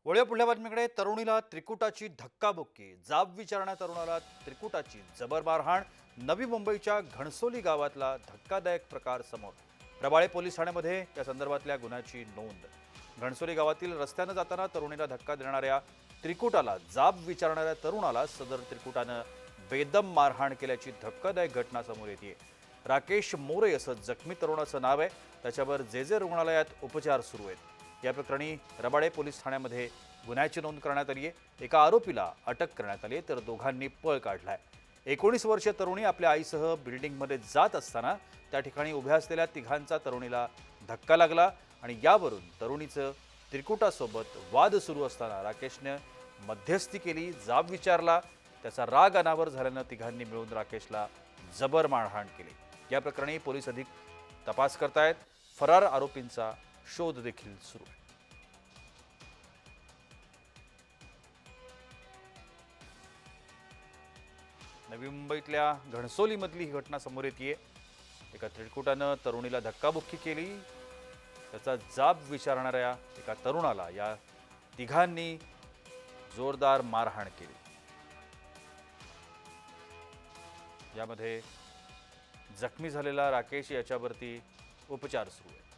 वळूया पुढल्या बातमीकडे. तरुणीला त्रिकुटाची धक्काबुक्की, जाब विचारण्या तरुणाला त्रिकुटाची जबर मारहाण. नवी मुंबईच्या घणसोली गावातला धक्कादायक प्रकार समोर. रबाळे पोलीस ठाण्यामध्ये या संदर्भातल्या गुन्ह्याची नोंद. घणसोली गावातील रस्त्यानं जाताना तरुणीला धक्का देणाऱ्या त्रिकुटाला जाब विचारणाऱ्या तरुणाला सदर त्रिकुटानं बेदम मारहाण केल्याची धक्कादायक घटना समोर येते. राकेश मोरे असं जखमी तरुणाचं नाव आहे. त्याच्यावर जे रुग्णालयात उपचार सुरू आहेत. या प्रकरणी रबाळे पोलीस ठाण्यामध्ये गुन्ह्याची नोंद करण्यात आली आहे. एका आरोपीला अटक करण्यात आली तर दोघांनी पळ काढलाय. 19 वर्षीय तरुणी आपल्या आईसह बिल्डिंगमध्ये जात असताना त्या ठिकाणी उभ्या असलेल्या तिघांचा तरुणीला धक्का लागला आणि यावरून तरुणीचं त्रिकुटासोबत वाद सुरू असताना राकेशने मध्यस्थी केली, जाब विचारला. त्याचा राग अनावर झाल्यानं तिघांनी मिळून राकेशला जबर मारहाण केली. या प्रकरणी पोलीस अधिक तपास करतायत. फरार आरोपींचा शोध देखील सुरू आहे. नवी मुंबईतल्या घणसोलीमधली ही घटना समोर येते. एका त्रिकुटानं तरुणीला धक्काबुक्की केली. त्याचा जाब विचारणाऱ्या एका तरुणाला या तिघांनी जोरदार मारहाण केली. यामध्ये जखमी झालेला राकेश याच्यावरती उपचार सुरू आहे.